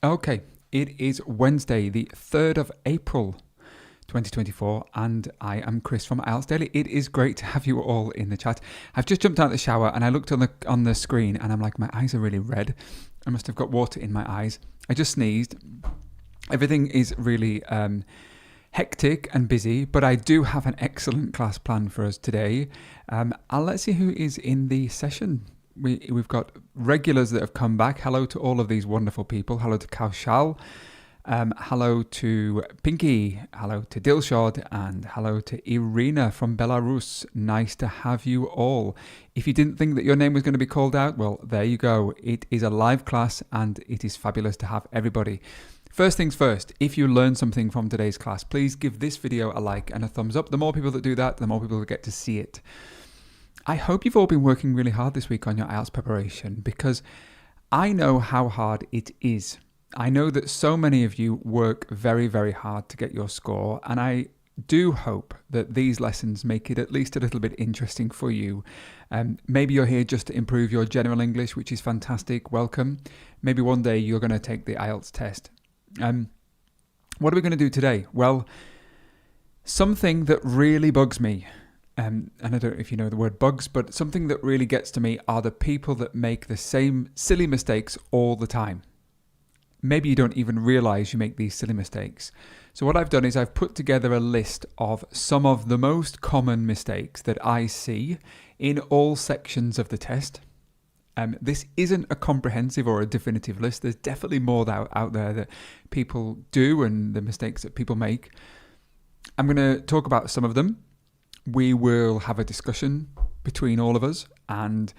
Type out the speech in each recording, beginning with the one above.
Okay, it is Wednesday, the 3rd of April, 2024, and I am Chris from IELTS Daily. It is great to have you all in the chat. I've just jumped out of the shower and I looked on the screen and I'm like, my eyes are really red. I must have got water in my eyes. I just sneezed. Everything is really hectic and busy, but I do have an excellent class planned for us today. Let's see who is in the session. We've got regulars that have come back. Hello to all of these wonderful people. Hello to Kaushal. Hello to Pinky. Hello to Dilshad. And hello to Irina from Belarus. Nice to have you all. If you didn't think that your name was going to be called out, well, there you go. It is a live class and it is fabulous to have everybody. First things first, if you learned something from today's class, please give this video a like and a thumbs up. The more people that do that, the more people that get to see it. I hope you've all been working really hard this week on your IELTS preparation because I know how hard it is. I know that so many of you work very, very hard to get your score, and I do hope that these lessons make it at least a little bit interesting for you. Maybe you're here just to improve your general English, which is fantastic. Welcome. Maybe one day you're going to take the IELTS test. What are we going to do today? Well, something that really bugs me, and I don't know if you know the word bugs, but something that really gets to me are the people that make the same silly mistakes all the time. Maybe you don't even realize you make these silly mistakes. So what I've done is I've put together a list of some of the most common mistakes that I see in all sections of the test. This isn't a comprehensive or a definitive list. There's definitely more out there that people do and the mistakes that people make. I'm going to talk about some of them. We will have a discussion between all of us, and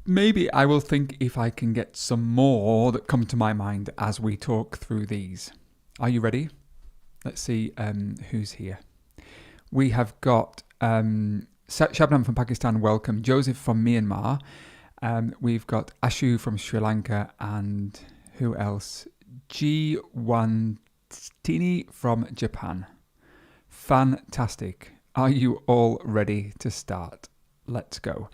maybe I will think if I can get some more that come to my mind as we talk through these. Are you ready? Let's see who's here. We have got Shabnam from Pakistan, welcome. Joseph from Myanmar. We've got Ashu from Sri Lanka, and who else? G1 Tini from Japan. Fantastic. Are you all ready to start? Let's go.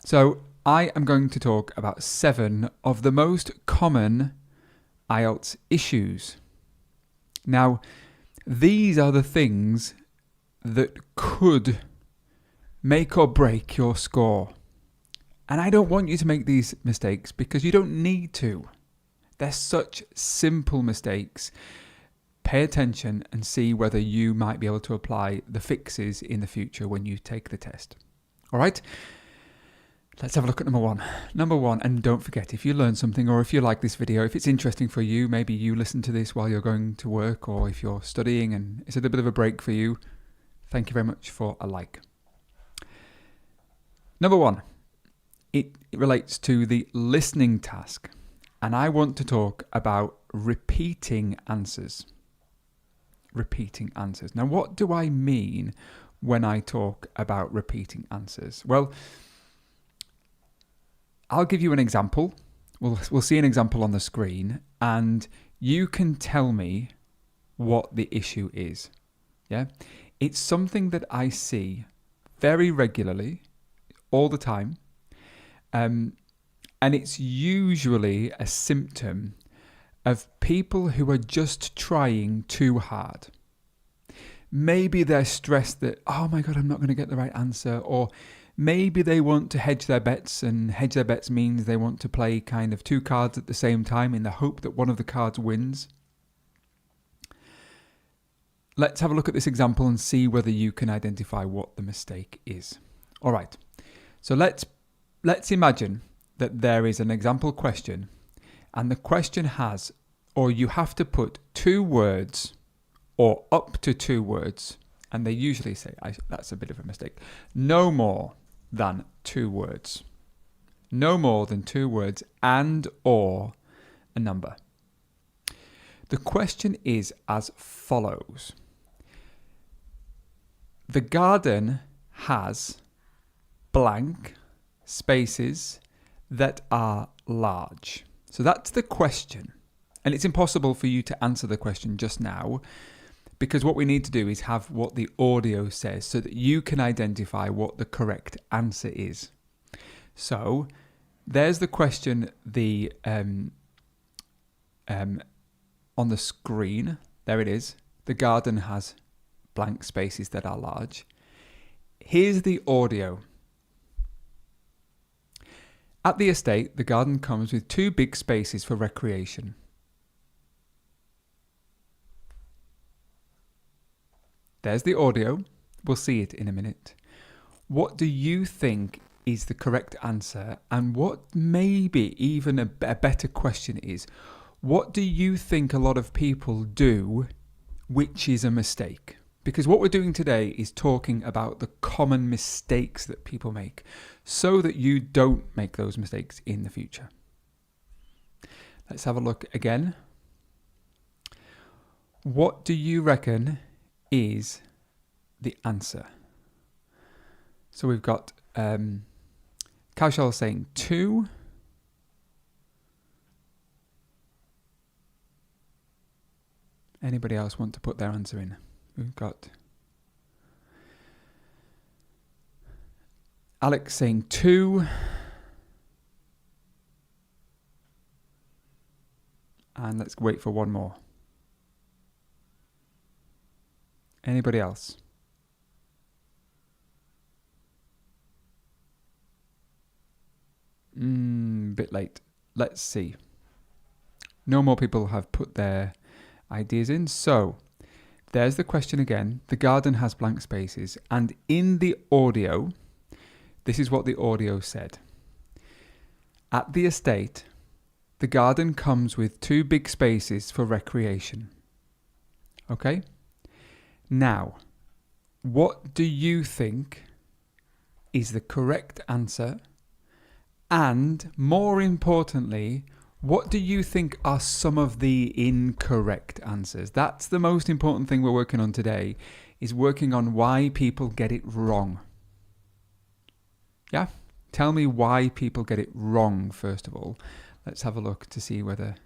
So I am going to talk about 7 of the most common IELTS issues. Now, these are the things that could make or break your score. And I don't want you to make these mistakes because you don't need to. They're such simple mistakes. Pay attention and see whether you might be able to apply the fixes in the future when you take the test. All right? Let's have a look at number 1. Number 1, and don't forget, if you learn something or if you like this video, if it's interesting for you, maybe you listen to this while you're going to work or if you're studying and it's a little bit of a break for you, thank you very much for a like. Number 1, it relates to the listening task, and I want to talk about repeating answers. Repeating answers. Now, what do I mean when I talk about repeating answers? Well, I'll give you an example. We'll see an example on the screen, and you can tell me what the issue is. Yeah, it's something that I see very regularly, all the time, and it's usually a symptom of people who are just trying too hard. Maybe they're stressed that, oh my God, I'm not going to get the right answer, or maybe they want to hedge their bets, and hedge their bets means they want to play kind of 2 cards at the same time in the hope that one of the cards wins. Let's have a look at this example and see whether you can identify what the mistake is. All right, so let's imagine that there is an example question, and the question has, or you have to put 2 words or up to 2 words, and they usually say, that's a bit of a mistake, no more than 2 words. No more than 2 words and or a number. The question is as follows. The garden has blank spaces that are large. So that's the question. And it's impossible for you to answer the question just now because what we need to do is have what the audio says so that you can identify what the correct answer is. So there's the question the on the screen. There it is. The garden has blank spaces that are large. Here's the audio. At the estate, the garden comes with 2 big spaces for recreation. There's the audio. We'll see it in a minute. What do you think is the correct answer? And what maybe even a better question is, what do you think a lot of people do which is a mistake? Because what we're doing today is talking about the common mistakes that people make so that you don't make those mistakes in the future. Let's have a look again. What do you reckon is the answer? So we've got Kaushal saying 2. Anybody else want to put their answer in? We've got Alex saying 2. And let's wait for one more. Anybody else? Bit late. Let's see. No more people have put their ideas in. So there's the question again. The garden has blank spaces. And in the audio, this is what the audio said. At the estate, the garden comes with 2 big spaces for recreation. Okay? Now, what do you think is the correct answer? And more importantly, what do you think are some of the incorrect answers? That's the most important thing we're working on today, is working on why people get it wrong. Yeah? Tell me why people get it wrong, first of all. Let's have a look to see whether...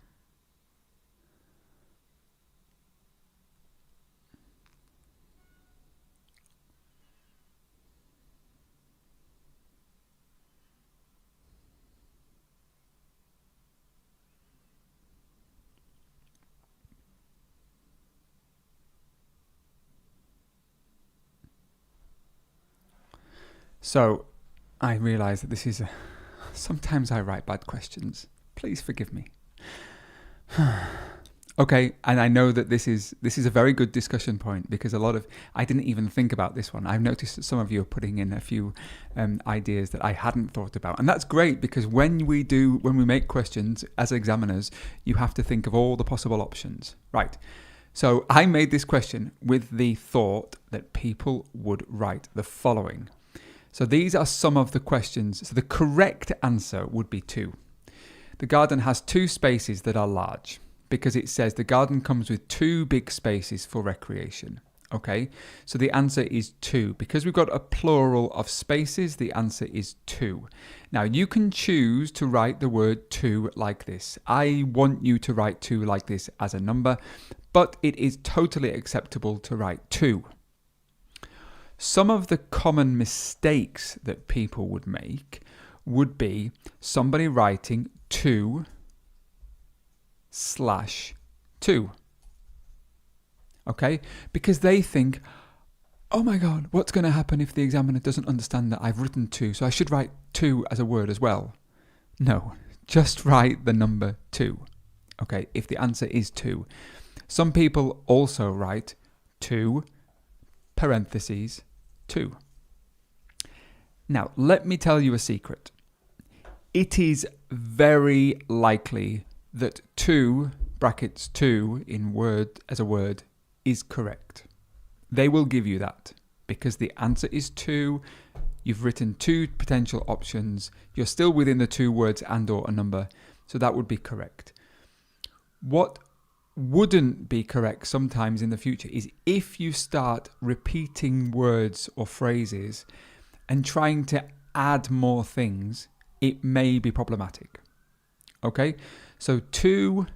So, I realise that this is sometimes I write bad questions. Please forgive me. Okay, and I know that this is a very good discussion point because I didn't even think about this one. I've noticed that some of you are putting in a few ideas that I hadn't thought about, and that's great because when we make questions as examiners, you have to think of all the possible options. Right. So I made this question with the thought that people would write the following. So these are some of the questions. So the correct answer would be 2. The garden has 2 spaces that are large because it says the garden comes with 2 big spaces for recreation. Okay, so the answer is 2. Because we've got a plural of spaces, the answer is 2. Now you can choose to write the word 2 like this. I want you to write 2 like this as a number, but it is totally acceptable to write 2. Some of the common mistakes that people would make would be somebody writing 2/2. Okay? Because they think, oh my God, what's going to happen if the examiner doesn't understand that I've written 2, so I should write 2 as a word as well. No, just write the number 2. Okay, if the answer is 2. Some people also write 2 parentheses 2. Now, let me tell you a secret. It is very likely that 2 brackets 2 in word as a word is correct. They will give you that because the answer is 2. You've written 2 potential options. You're still within the 2 words and or a number, so that would be correct. What wouldn't be correct sometimes in the future is if you start repeating words or phrases and trying to add more things, it may be problematic. Okay, so 2,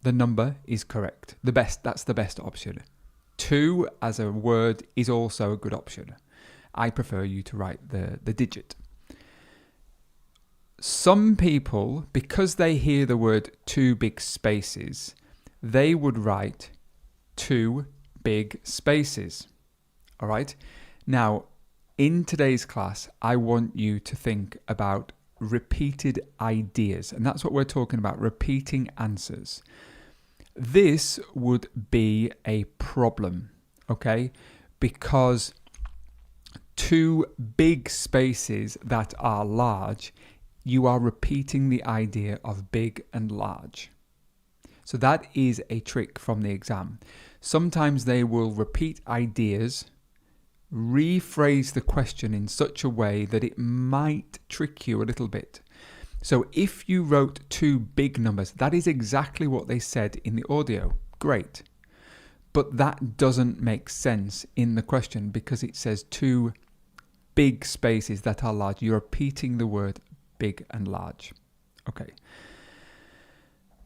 the number is correct. That's the best option. 2 as a word is also a good option. I prefer you to write the digit. some people, because they hear the word two big spaces, they would write two big spaces. All right. Now, in today's class, I want you to think about repeated ideas, and that's what we're talking about, repeating answers. This would be a problem, okay? Because two big spaces that are large, you are repeating the idea of big and large. So that is a trick from the exam. Sometimes they will repeat ideas, rephrase the question in such a way that it might trick you a little bit. So if you wrote two big numbers, that is exactly what they said in the audio. Great. But that doesn't make sense in the question because it says two big spaces that are large. You're repeating the word big and large. Okay.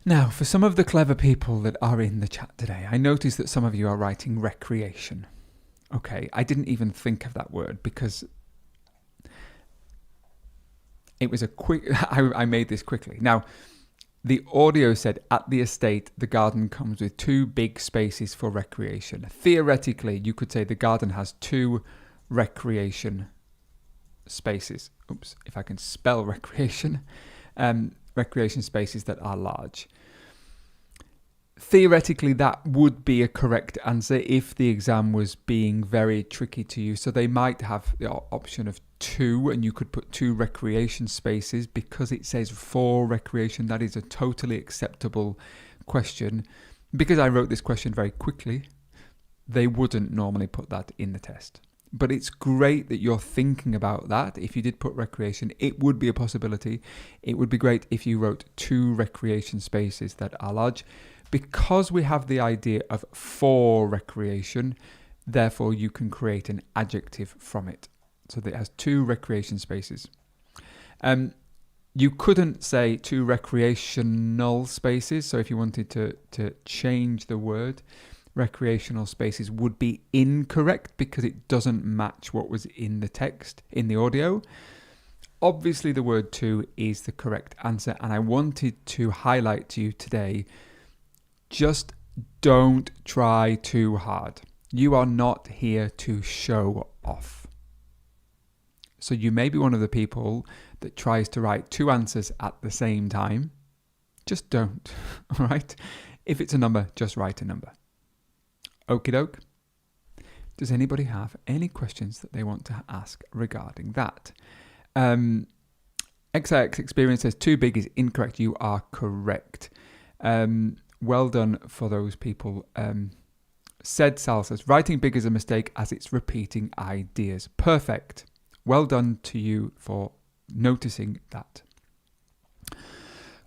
Now, for some of the clever people that are in the chat today, I noticed that some of you are writing recreation. Okay, I didn't even think of that word because it was a quick, I made this quickly. Now, the audio said, at the estate, the garden comes with two big spaces for recreation. Theoretically, you could say the garden has two recreation spaces. Oops, if I can spell recreation. Recreation spaces that are large. Theoretically, that would be a correct answer if the exam was being very tricky to you. So they might have the option of two, and you could put two recreation spaces because it says for recreation. That is a totally acceptable question. Because I wrote this question very quickly, they wouldn't normally put that in the test. But it's great that you're thinking about that. If you did put recreation, it would be a possibility. It would be great if you wrote two recreation spaces that are large. Because we have the idea of for recreation, therefore you can create an adjective from it. So that it has two recreation spaces. You couldn't say two recreational spaces. So if you wanted to change the word, recreational spaces would be incorrect because it doesn't match what was in the text, in the audio. Obviously, the word two is the correct answer. And I wanted to highlight to you today, just don't try too hard. You are not here to show off. So you may be one of the people that tries to write two answers at the same time. Just don't, all right? If it's a number, just write a number. Okie doke. Does anybody have any questions that they want to ask regarding that? XIX Experience says too big is incorrect. You are correct. Well done for those people. Said Sal says, writing big is a mistake as it's repeating ideas. Perfect. Well done to you for noticing that.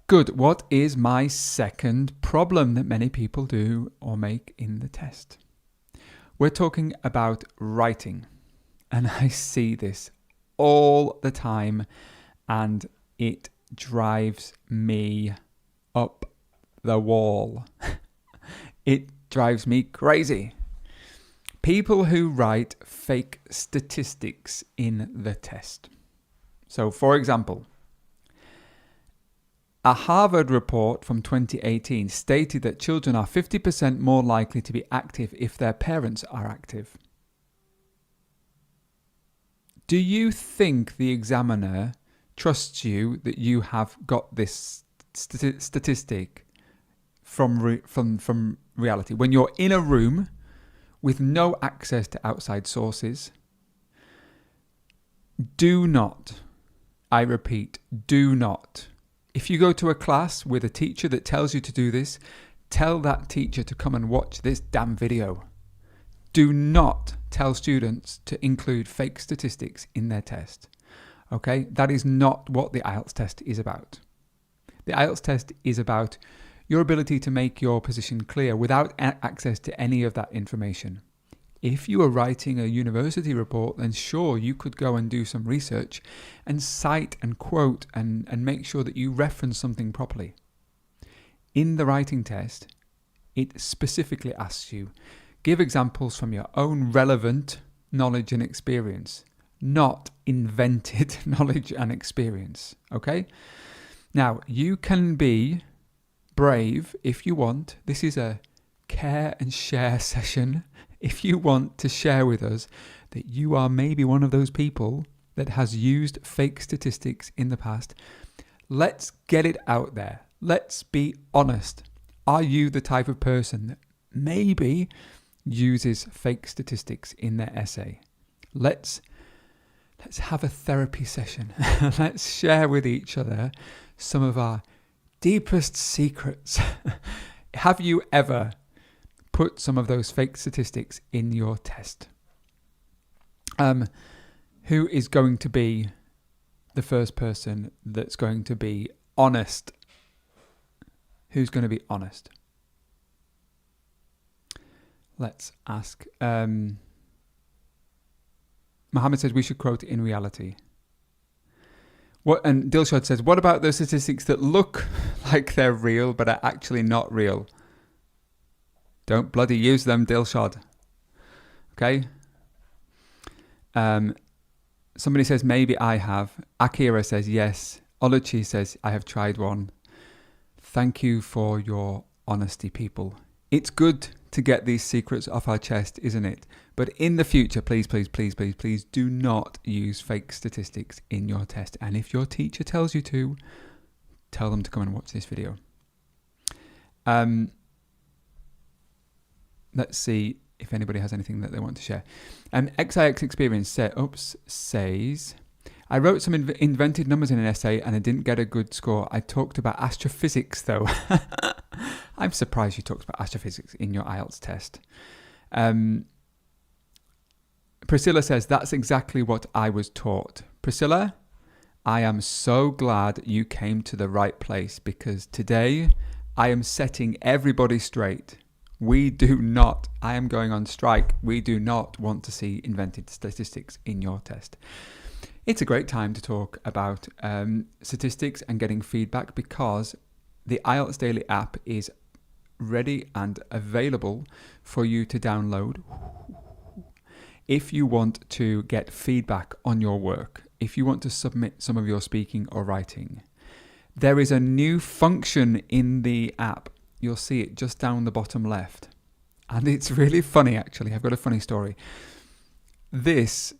Good. What is my second problem that many people do or make in the test? We're talking about writing. And I see this all the time and it drives me up the wall. It drives me crazy. People who write fake statistics in the test. So, for example, a Harvard report from 2018 stated that children are 50% more likely to be active if their parents are active. Do you think the examiner trusts you that you have got this statistic from reality? When you're in a room with no access to outside sources, do not, I repeat, do not. If you go to a class with a teacher that tells you to do this, tell that teacher to come and watch this damn video. Do not tell students to include fake statistics in their test. Okay? That is not what the IELTS test is about. The IELTS test is about your ability to make your position clear without access to any of that information. If you are writing a university report, then sure, you could go and do some research and cite and quote and make sure that you reference something properly. In the writing test, it specifically asks you, give examples from your own relevant knowledge and experience. not invented knowledge and experience. Okay? Now, you can be brave if you want. This is a care and share session. If you want to share with us that you are maybe one of those people that has used fake statistics in the past, let's get it out there. Let's be honest. Are you the type of person that maybe uses fake statistics in their essay? Let's have a therapy session. Let's share with each other some of our deepest secrets. Have you ever put some of those fake statistics in your test? Who is going to be the first person that's going to be honest? Who's going to be honest? Let's ask. Mohammed says we should quote it in reality. And Dilshad says, what about those statistics that look like they're real but are actually not real? Don't bloody use them, Dilshad. Okay? Somebody says, maybe I have. Akira says, yes. Oluchi says, I have tried one. Thank you for your honesty, people. It's good to get these secrets off our chest, isn't it? But in the future, please, please, please, please, please do not use fake statistics in your test. And if your teacher tells you to, tell them to come and watch this video. Let's see if anybody has anything that they want to share. XIX Experience says, I wrote some invented numbers in an essay and I didn't get a good score. I talked about astrophysics though. I'm surprised you talked about astrophysics in your IELTS test. Priscilla says, that's exactly what I was taught. Priscilla, I am so glad you came to the right place because today I am setting everybody straight. I am going on strike. We do not want to see invented statistics in your test. It's a great time to talk about statistics and getting feedback because the IELTS Daily app is ready and available for you to download if you want to get feedback on your work, if you want to submit some of your speaking or writing. There is a new function in the app. You'll see it just down the bottom left. And it's really funny, actually. I've got a funny story. This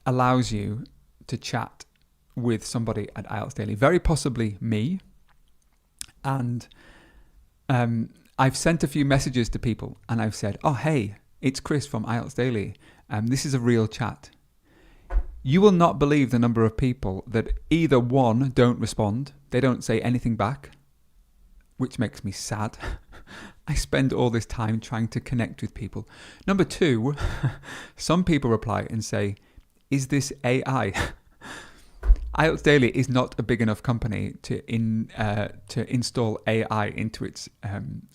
allows you to chat with somebody at IELTS Daily, very possibly me. And I've sent a few messages to people and I've said, oh, hey, it's Chris from IELTS Daily. This is a real chat. You will not believe the number of people that either one, don't respond, they don't say anything back, which makes me sad. I spend all this time trying to connect with people. Number two, some people reply and say, is this AI? IELTS Daily is not a big enough company to install AI into its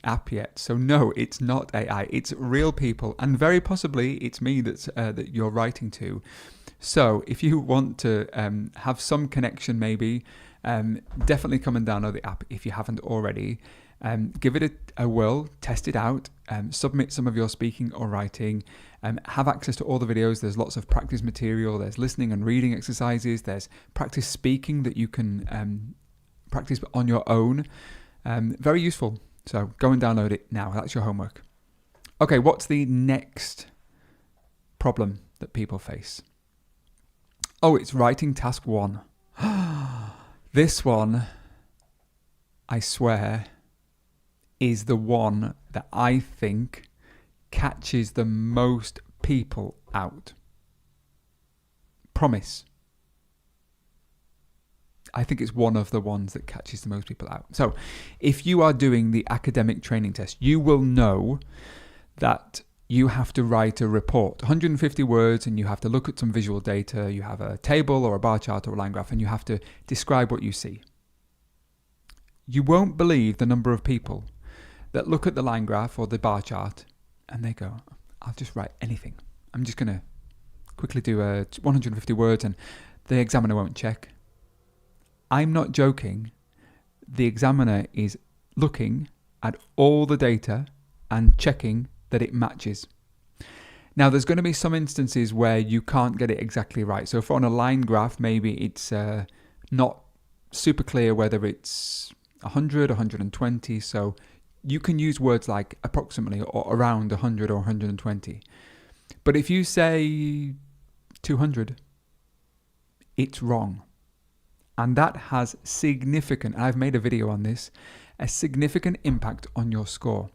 app yet. So no, it's not AI. It's real people, and very possibly it's me that you're writing to. So if you want to have some connection, maybe definitely come and download the app if you haven't already. Give it a whirl, test it out, submit some of your speaking or writing, have access to all the videos. There's lots of practice material, there's listening and reading exercises, there's practice speaking that you can practice on your own. Very useful. So go and download it now. That's your homework. Okay, what's the next problem that people face? Oh, it's writing task 1. This one, I swear, is the one that I think catches the most people out. Promise. I think it's one of the ones that catches the most people out. So if you are doing the academic training test, you will know that you have to write a report, 150 words, and you have to look at some visual data. You have a table or a bar chart or a line graph, and you have to describe what you see. You won't believe the number of people that look at the line graph or the bar chart and they go, I'll just write anything. I'm just going to quickly do 150 words and the examiner won't check. I'm not joking. The examiner is looking at all the data and checking that it matches. Now, there's going to be some instances where you can't get it exactly right. So if on a line graph, maybe it's not super clear whether it's 100, 120. So you can use words like approximately or around 100 or 120. But if you say 200, it's wrong. And that has significant, I've made a video on this, a significant impact on your score.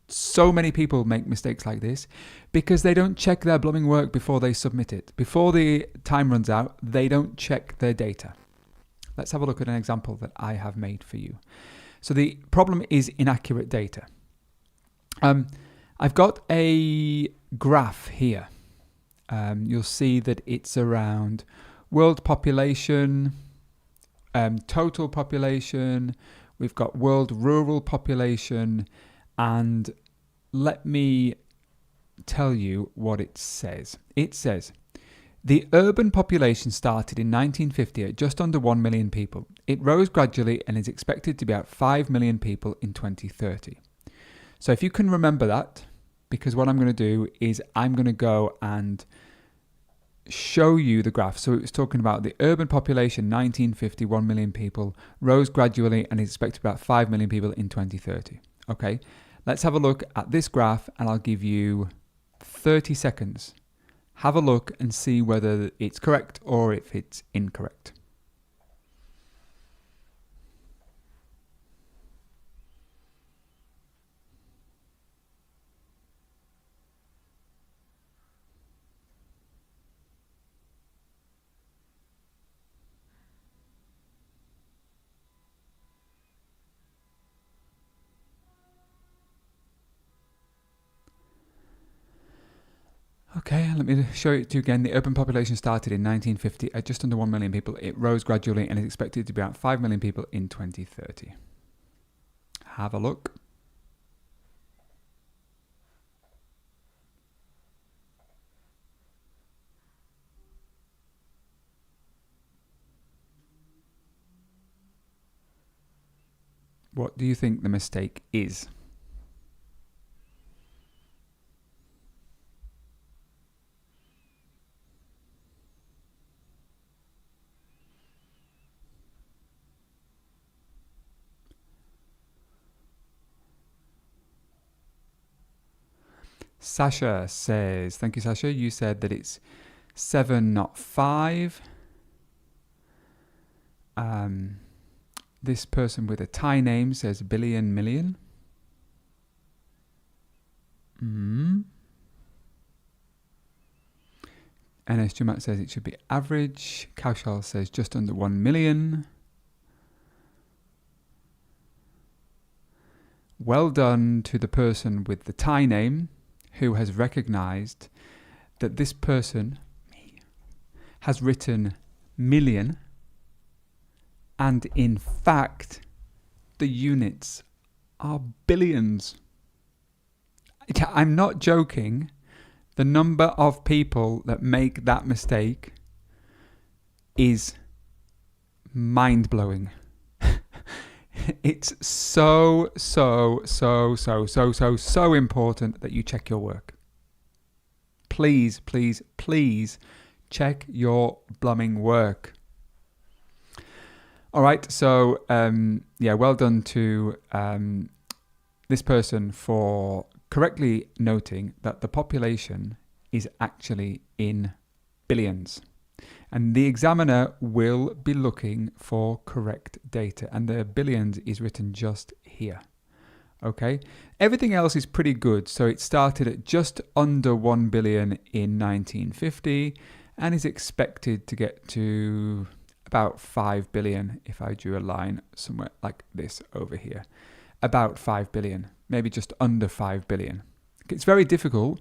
So many people make mistakes like this because they don't check their blooming work before they submit it. Before the time runs out, they don't check their data. Let's have a look at an example that I have made for you. So the problem is inaccurate data. I've got a graph here. You'll see that it's around world population, total population. We've got world rural population. And let me tell you what it says. It says, the urban population started in 1950 at just under 1 million people. It rose gradually and is expected to be at 5 million people in 2030. So if you can remember that, because what I'm going to do is I'm going to go and show you the graph. So it was talking about the urban population, 1950, 1 million people, rose gradually and is expected to be about 5 million people in 2030. Okay, let's have a look at this graph and I'll give you 30 seconds. Have a look and see whether it's correct or if it's incorrect. Okay, let me show it to you again. The urban population started in 1950 at just under 1 million people. It rose gradually and is expected to be about 5 million people in 2030. Have a look. What do you think the mistake is? Sasha says, thank you, Sasha. You said that it's 7, not 5. This person with a Thai name says billion, million. NS Jumat says it should be average. Kaushal says just under 1 million. Well done to the person with the Thai name who has recognized that this person has written million, and in fact the units are billions. I'm not joking. The number of people that make that mistake is mind-blowing. It's so important that you check your work. Please, please, please check your blooming work. All right, so well done to this person for correctly noting that the population is actually in billions. And the examiner will be looking for correct data. And the billions is written just here. Okay. Everything else is pretty good. So it started at just under 1 billion in 1950 and is expected to get to about 5 billion if I drew a line somewhere like this over here. About 5 billion, maybe just under 5 billion. It's very difficult.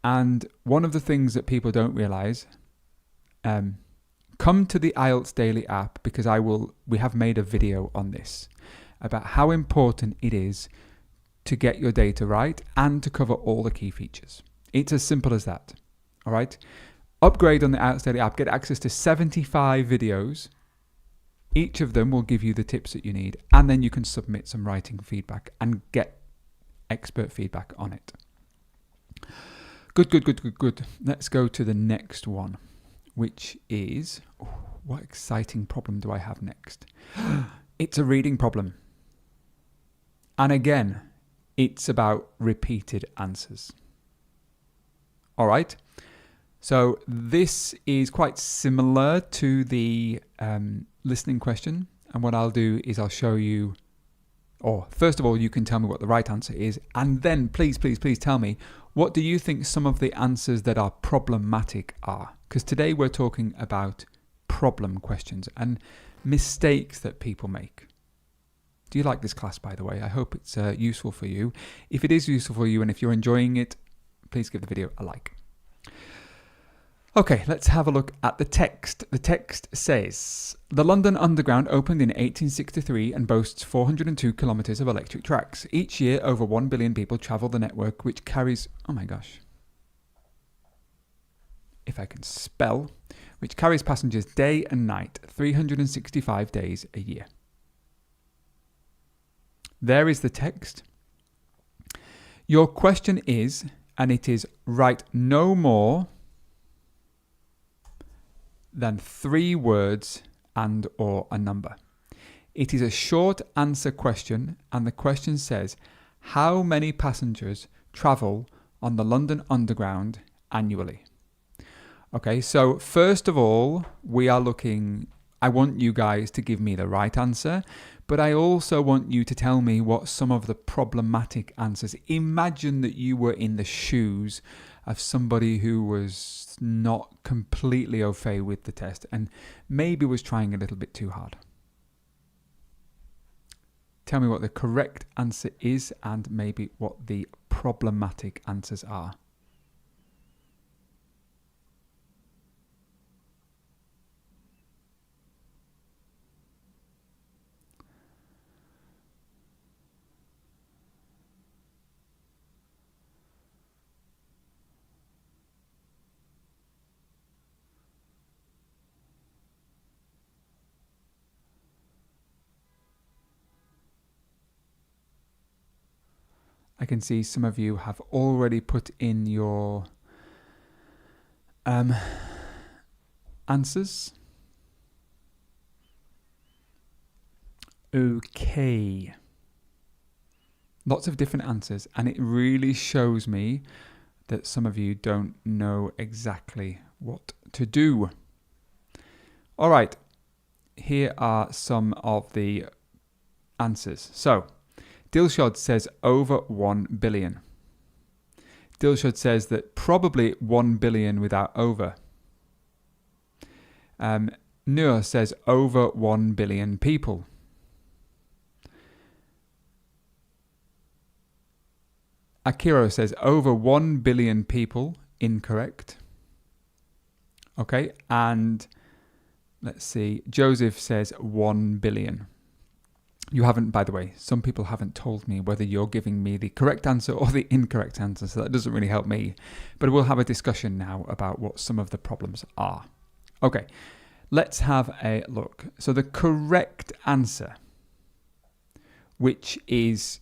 And one of the things that people don't realize, come to the IELTS Daily app because we have made a video on this about how important it is to get your data right and to cover all the key features. It's as simple as that. All right. Upgrade on the IELTS Daily app. Get access to 75 videos. Each of them will give you the tips that you need, and then you can submit some writing feedback and get expert feedback on it. Good. Let's go to the next one, which is, what exciting problem do I have next? It's a reading problem. And again, it's about repeated answers. All right. So this is quite similar to the listening question. And what I'll do is I'll show you, or first of all, you can tell me what the right answer is. And then please tell me, what do you think some of the answers that are problematic are? Because today we're talking about problem questions and mistakes that people make. Do you like this class, by the way? I hope it's useful for you. If it is useful for you and if you're enjoying it, please give the video a like. Okay, let's have a look at the text. The text says, the London Underground opened in 1863 and boasts 402 kilometres of electric tracks. Each year, over 1 billion people travel the network, which carries, oh my gosh, if I can spell, which carries passengers day and night, 365 days a year. There is the text. Your question is, and it is, write no more than 3 words and or a number. It is a short answer question, and the question says, how many passengers travel on the London Underground annually? Okay, so first of all, we are looking, I want you guys to give me the right answer, but I also want you to tell me what some of the problematic answers. Imagine that you were in the shoes of somebody who was not completely au fait with the test and maybe was trying a little bit too hard. Tell me what the correct answer is and maybe what the problematic answers are. I can see some of you have already put in your answers. Okay. Lots of different answers, and it really shows me that some of you don't know exactly what to do. All right. Here are some of the answers. So, Dilshad says over 1 billion. Dilshad says that probably 1 billion without over. Nur says over 1 billion people. Akiro says over 1 billion people. Incorrect. Okay, and let's see. Joseph says 1 billion. You haven't, by the way, some people haven't told me whether you're giving me the correct answer or the incorrect answer, so that doesn't really help me. But we'll have a discussion now about what some of the problems are. Okay, let's have a look. So the correct answer, which is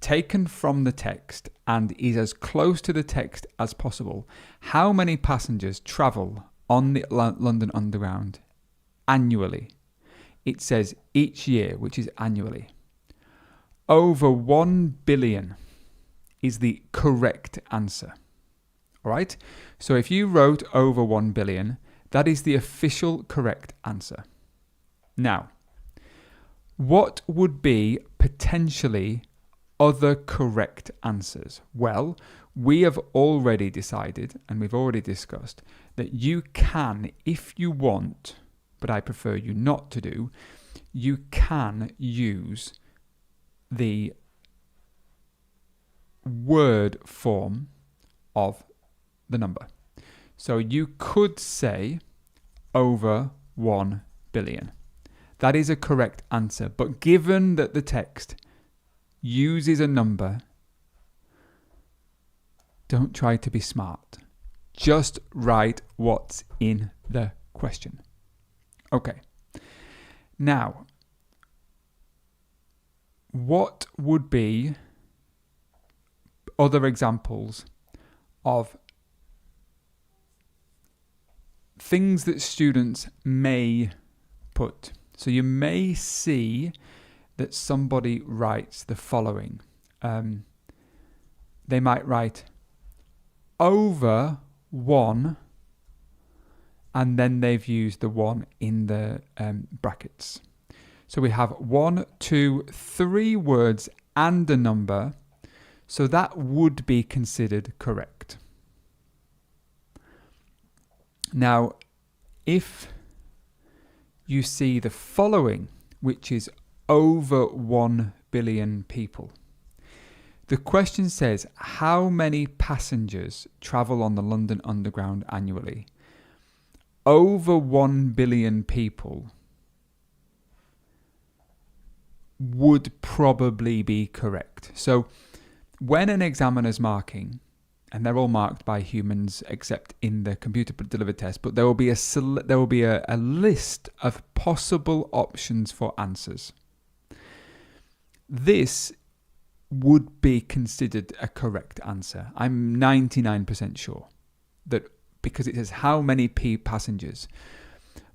taken from the text and is as close to the text as possible. How many passengers travel on the London Underground annually? It says each year, which is annually. Over 1 billion is the correct answer. All right? So if you wrote over 1 billion, that is the official correct answer. Now, what would be potentially other correct answers? Well, we have already decided, and we've already discussed, that you can, if you want, but I prefer you not to do, you can use the word form of the number. So you could say over 1 billion. That is a correct answer. But given that the text uses a number, don't try to be smart. Just write what's in the question. Okay. Now, what would be other examples of things that students may put. So you may see that somebody writes the following. They might write over 1, and then they've used the 1 in the brackets. So we have 1, 2, 3 words and a number. So that would be considered correct. Now, if you see the following, which is over 1 billion people. The question says, how many passengers travel on the London Underground annually? Over 1 billion people would probably be correct. So when an examiner's marking, and they're all marked by humans except in the computer delivered test, but there will be a list of possible options for answers. This would be considered a correct answer. I'm 99% sure that, because it says how many passengers.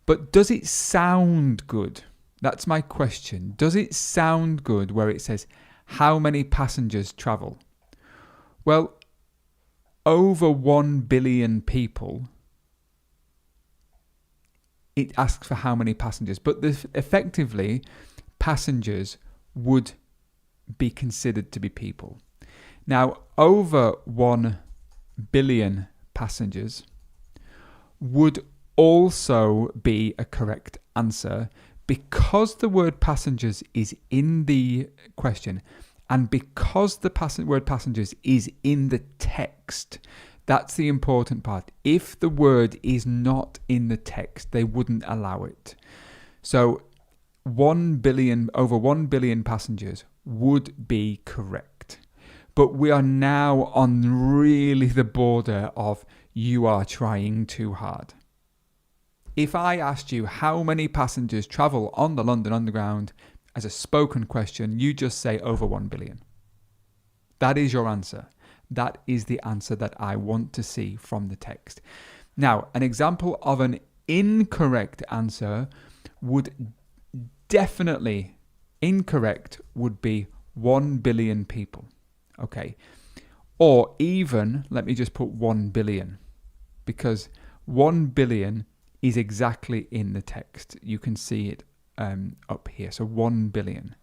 But does it sound good? That's my question. Does it sound good where it says how many passengers travel? Well, over 1 billion people, it asks for how many passengers, but effectively passengers would be considered to be people. Now, over 1 billion passengers would also be a correct answer, because the word passengers is in the question, and because the word passengers is in the text. That's the important part. If the word is not in the text, they wouldn't allow it. So over 1 billion passengers would be correct. But we are now on really the border of you are trying too hard. If I asked you how many passengers travel on the London Underground as a spoken question, you just say over 1 billion. That is your answer. That is the answer that I want to see from the text. Now, an example of an incorrect answer would definitely, incorrect would be 1 billion people. Okay. Or even, let me just put 1 billion, because 1 billion is exactly in the text. You can see it up here. So 1 billion.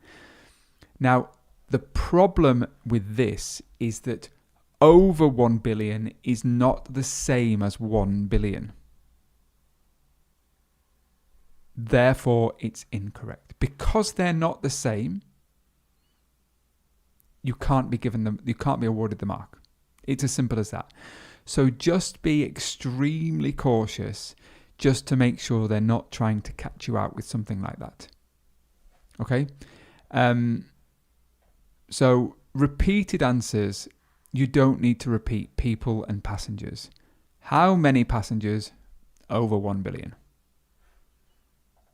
Now, the problem with this is that over 1 billion is not the same as 1 billion. Therefore, it's incorrect. Because they're not the same, you can't be awarded the mark. It's as simple as that. So just be extremely cautious, just to make sure they're not trying to catch you out with something like that. Okay? So repeated answers, you don't need to repeat people and passengers. How many passengers? Over 1 billion.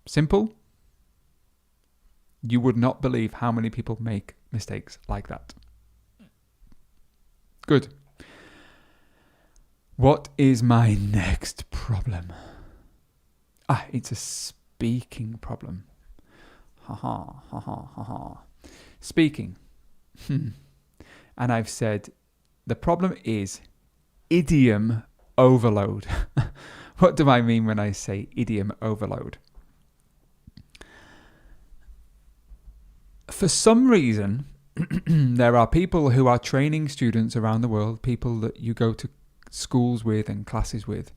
Simple. You would not believe how many people make mistakes like that. Good. What is my next problem? It's a speaking problem. Speaking. And I've said the problem is idiom overload. What do I mean when I say idiom overload? For some reason, there are people who are training students around the world, people that you go to schools with and classes with,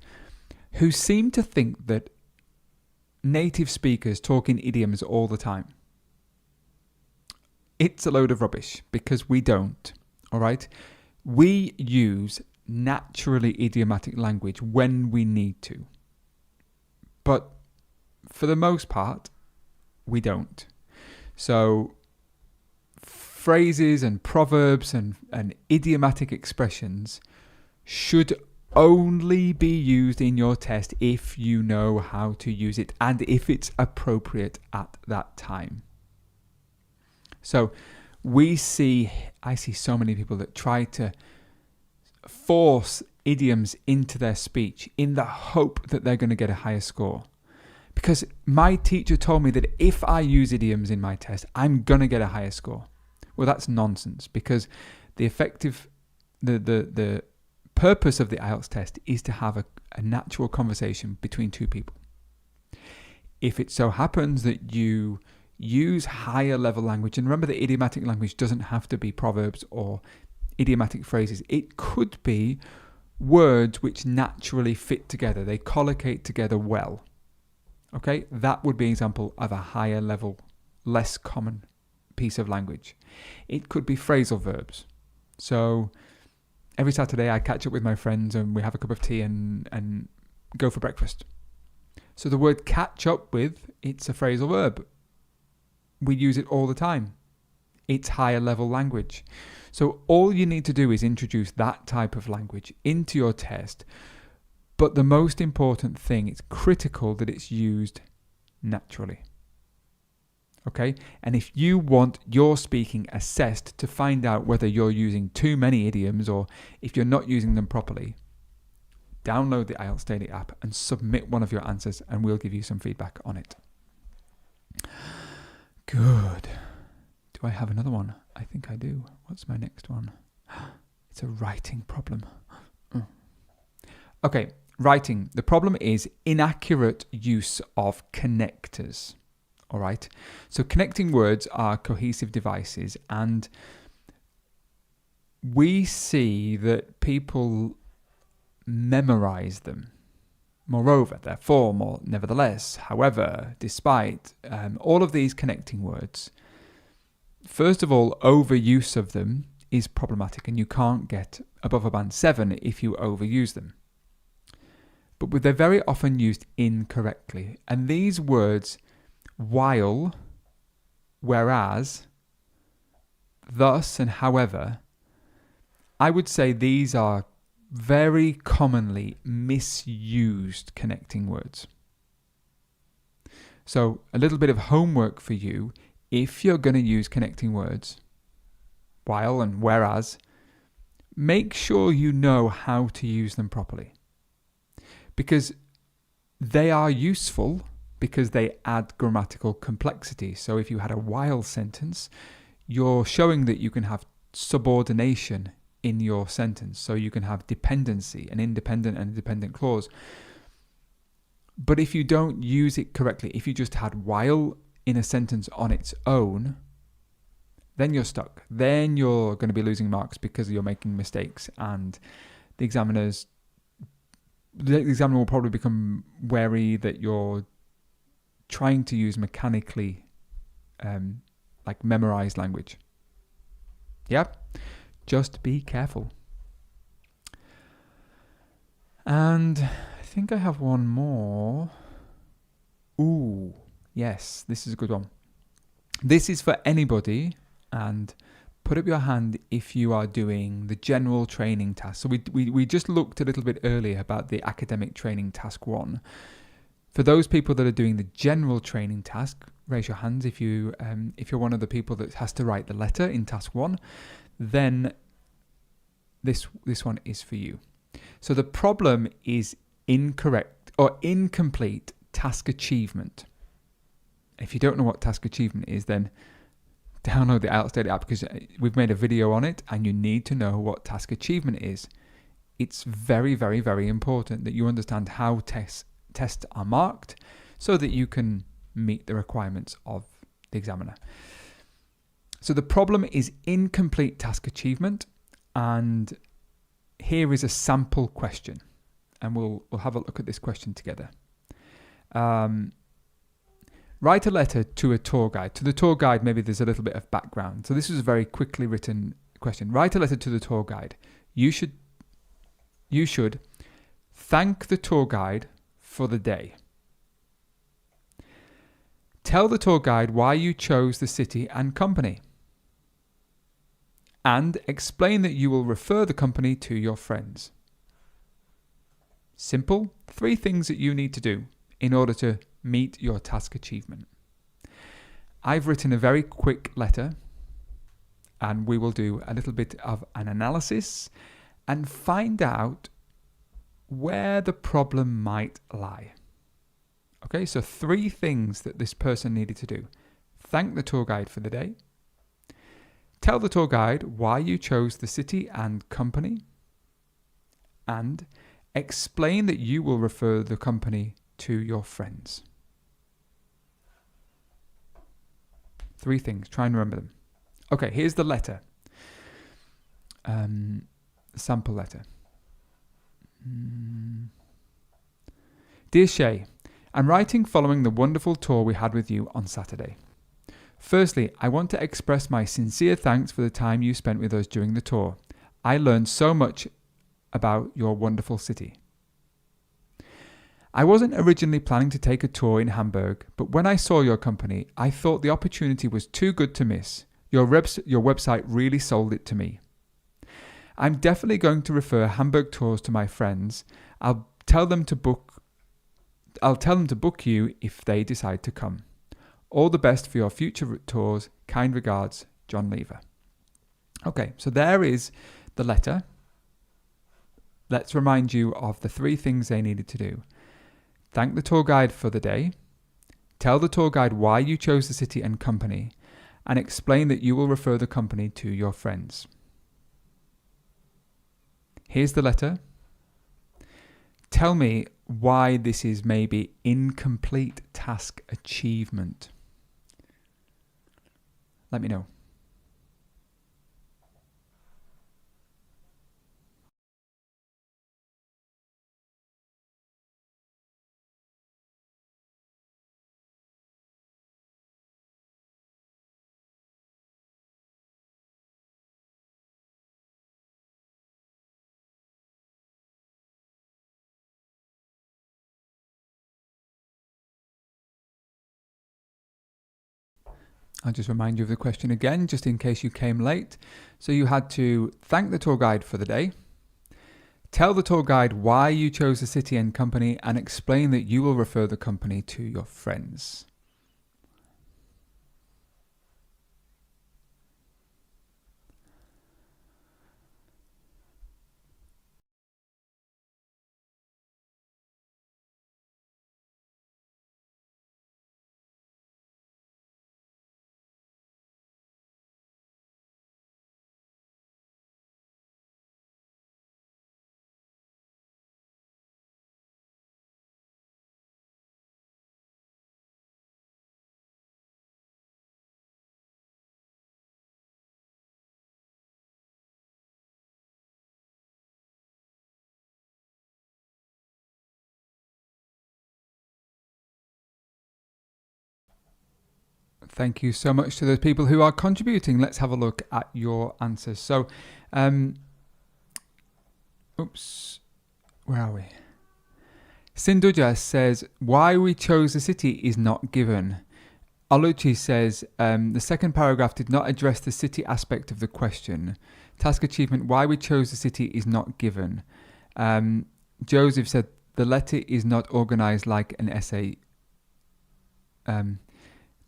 who seem to think that native speakers talk in idioms all the time. It's a load of rubbish, because we don't, all right? We use naturally idiomatic language when we need to. But for the most part, we don't. So phrases and proverbs and idiomatic expressions should only be used in your test if you know how to use it and if it's appropriate at that time. So I see so many people that try to force idioms into their speech in the hope that they're going to get a higher score. Because my teacher told me that if I use idioms in my test, I'm going to get a higher score. Well, that's nonsense, because the purpose of the IELTS test is to have a natural conversation between two people. If it so happens that you use higher level language, and remember that idiomatic language doesn't have to be proverbs or idiomatic phrases. It could be words which naturally fit together. They collocate together well. Okay, that would be an example of a higher level, less common piece of language. It could be phrasal verbs. So every Saturday I catch up with my friends and we have a cup of tea and go for breakfast. So the word catch up with, it's a phrasal verb. We use it all the time. It's higher level language. So all you need to do is introduce that type of language into your test. But the most important thing, it's critical that it's used naturally. Okay? And if you want your speaking assessed to find out whether you're using too many idioms or if you're not using them properly, download the IELTS Daily app and submit one of your answers and we'll give you some feedback on it. Good. Do I have another one? I think I do. What's my next one? It's a writing problem. Okay, writing. The problem is inaccurate use of connectors. All right. So connecting words are cohesive devices, and we see that people memorize them. Moreover, therefore, more, nevertheless, however, despite, all of these connecting words, first of all, overuse of them is problematic, and you can't get above a band 7 if you overuse them. But they're very often used incorrectly. And these words, while, whereas, thus, and however, I would say these are very commonly misused connecting words. So a little bit of homework for you. If you're going to use connecting words, while and whereas, make sure you know how to use them properly. Because they are useful because they add grammatical complexity. So if you had a while sentence, you're showing that you can have subordination in your sentence. So you can have dependency, an independent and dependent clause. But if you don't use it correctly, if you just had while in a sentence on its own, then you're stuck. Then you're going to be losing marks because you're making mistakes, and the examiner will probably become wary that you're trying to use mechanically, like memorized language. Yeah? Just be careful. And I think I have one more. Ooh, yes, this is a good one. This is for anybody, and put up your hand if you are doing the general training task. So we just looked a little bit earlier about the academic training task 1. For those people that are doing the general training task, raise your hands if you're one of the people that has to write the letter in task 1. Then this one is for you. So the problem is incorrect or incomplete task achievement. If you don't know what task achievement is, then download the IELTS Daily app, because we've made a video on it and you need to know what task achievement is. It's very, very, very important that you understand how tests are marked so that you can meet the requirements of the examiner. So the problem is incomplete task achievement, and here is a sample question, and we'll have a look at this question together. Write a letter to a tour guide. To the tour guide, maybe there's a little bit of background. So this is a very quickly written question. Write a letter to the tour guide. You should thank the tour guide for the day. Tell the tour guide why you chose the city and company. And explain that you will refer the company to your friends. Simple. 3 things that you need to do in order to meet your task achievement. I've written a very quick letter, and we will do a little bit of an analysis, and find out where the problem might lie. Okay, so 3 things that this person needed to do. Thank the tour guide for the day. Tell the tour guide why you chose the city and company. And explain that you will refer the company to your friends. 3 things. Try and remember them. Okay, here's the letter. Sample letter. Dear Shay, I'm writing following the wonderful tour we had with you on Saturday. Firstly, I want to express my sincere thanks for the time you spent with us during the tour. I learned so much about your wonderful city. I wasn't originally planning to take a tour in Hamburg, but when I saw your company, I thought the opportunity was too good to miss. Your website really sold it to me. I'm definitely going to refer Hamburg tours to my friends. I'll tell them to book you if they decide to come. All the best for your future tours. Kind regards, John Lever. Okay, so there is the letter. Let's remind you of the 3 things they needed to do. Thank the tour guide for the day. Tell the tour guide why you chose the city and company. And explain that you will refer the company to your friends. Here's the letter. Tell me why this is maybe incomplete task achievement. Let me know. I'll just remind you of the question again, just in case you came late. So you had to thank the tour guide for the day, tell the tour guide why you chose the city and company, and explain that you will refer the company to your friends. Thank you so much to those people who are contributing. Let's have a look at your answers. So, where are we? Sinduja says, why we chose the city is not given. Oluchi says, the second paragraph did not address the city aspect of the question. Task achievement, why we chose the city is not given. Joseph said, the letter is not organized like an essay.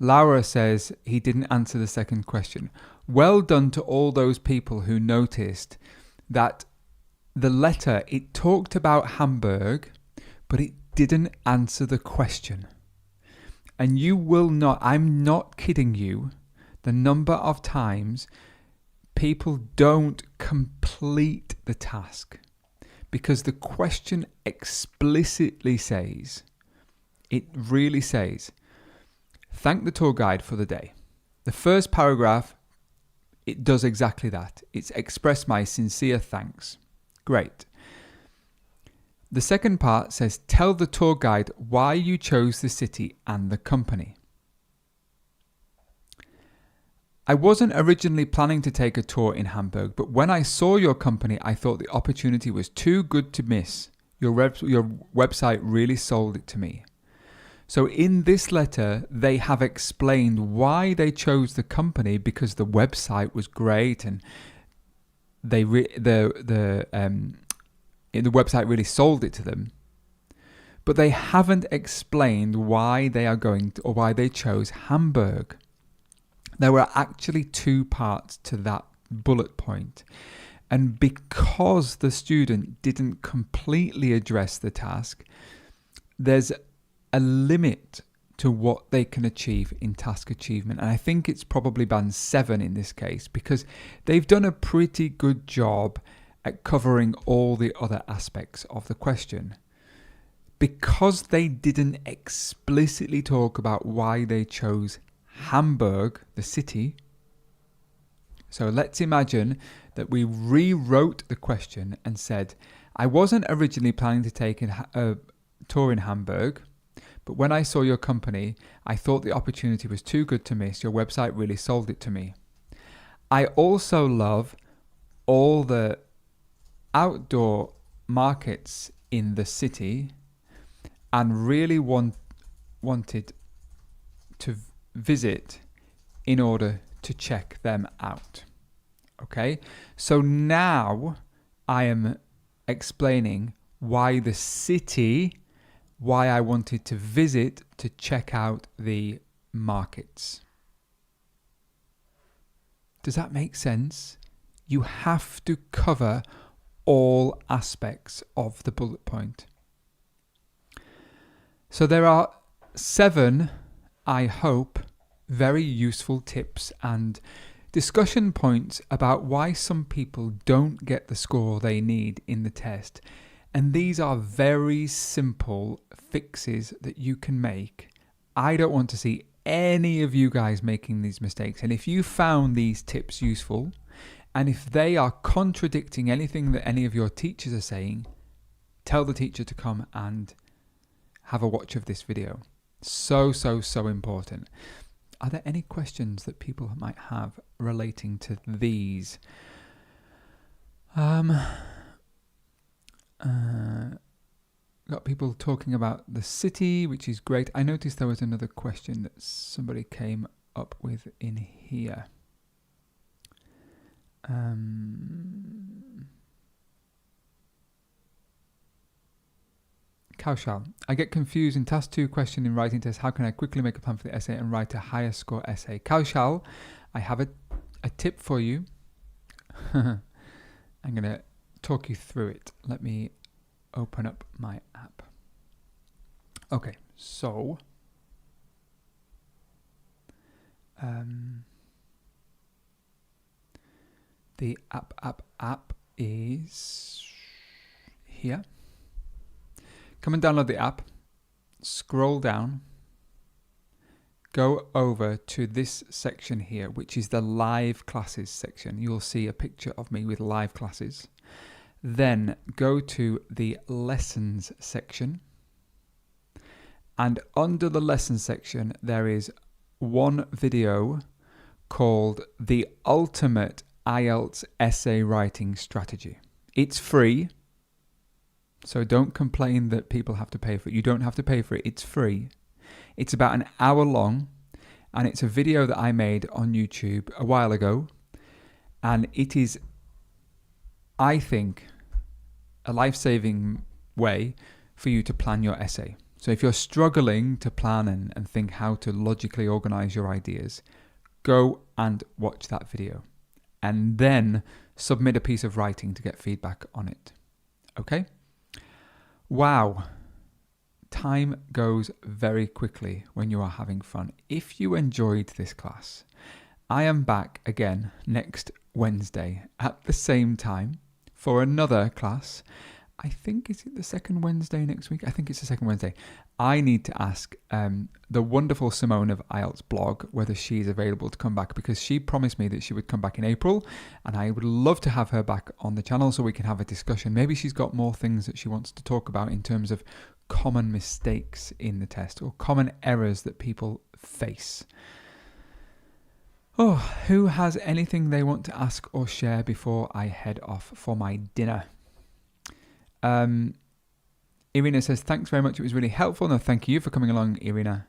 Laura says he didn't answer the second question. Well done to all those people who noticed that the letter, it talked about Hamburg, but it didn't answer the question. And you will not, I'm not kidding you, the number of times people don't complete the task because the question explicitly says, it really says, thank the tour guide for the day. The first paragraph, it does exactly that. It's express my sincere thanks. Great. The second part says, tell the tour guide why you chose the city and the company. I wasn't originally planning to take a tour in Hamburg, but when I saw your company, I thought the opportunity was too good to miss. Your website really sold it to me. So in this letter, they have explained why they chose the company because the website was great and the website really sold it to them. But they haven't explained why they are going to, or why they chose Hamburg. There were actually 2 parts to that bullet point. And because the student didn't completely address the task, there's a limit to what they can achieve in task achievement. And I think it's probably band 7 in this case, because they've done a pretty good job at covering all the other aspects of the question. Because they didn't explicitly talk about why they chose Hamburg, the city. So let's imagine that we rewrote the question and said, I wasn't originally planning to take a tour in Hamburg, but when I saw your company, I thought the opportunity was too good to miss. Your website really sold it to me. I also love all the outdoor markets in the city and really wanted to visit in order to check them out. Okay, so now I am explaining why the city, why I wanted to visit to check out the markets. Does that make sense? You have to cover all aspects of the bullet point. So there are 7, I hope, very useful tips and discussion points about why some people don't get the score they need in the test. And these are very simple fixes that you can make. I don't want to see any of you guys making these mistakes. And if you found these tips useful, and if they are contradicting anything that any of your teachers are saying, tell the teacher to come and have a watch of this video. So important. Are there any questions that people might have relating to these? Got people talking about the city, which is great. I noticed there was another question that somebody came up with in here. Kaushal, I get confused in task 2 question in writing test. How can I quickly make a plan for the essay and write a higher score essay? Kaushal, I have a tip for you. I'm going to talk you through it. Let me open up my app. Okay, so the app is here. Come and download the app, scroll down, go over to this section here, which is the live classes section. You'll see a picture of me with live classes. Then go to the lessons section. And under the lessons section, there is one video called The Ultimate IELTS Essay Writing Strategy. It's free. So don't complain that people have to pay for it. You don't have to pay for it. It's free. It's about an hour long, and it's a video that I made on YouTube a while ago. And it is, I think, a life-saving way for you to plan your essay. So if you're struggling to plan and think how to logically organize your ideas, go and watch that video. And then submit a piece of writing to get feedback on it. Okay? Wow, time goes very quickly when you are having fun. If you enjoyed this class, I am back again next Wednesday at the same time for another class. I think, is it the second Wednesday next week? I think it's the second Wednesday. I need to ask the wonderful Simone of IELTS blog whether she is available to come back, because she promised me that she would come back in April, and I would love to have her back on the channel so we can have a discussion. Maybe she's got more things that she wants to talk about in terms of common mistakes in the test or common errors that people face. Oh, who has anything they want to ask or share before I head off for my dinner? Irina says, thanks very much. It was really helpful. No, thank you for coming along, Irina.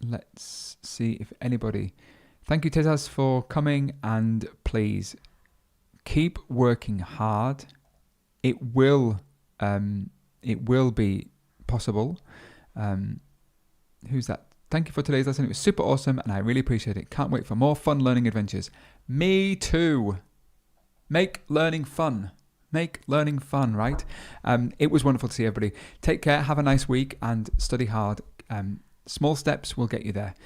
Let's see if anybody... Thank you, Tezas, for coming, and please keep working hard. It will be possible. Who's that Thank you for today's lesson. It was super awesome and I really appreciate it. Can't wait for more fun learning adventures. Me too. Make learning fun. Make learning fun, right? It was wonderful to see everybody. Take care, have a nice week and study hard. Small steps will get you there.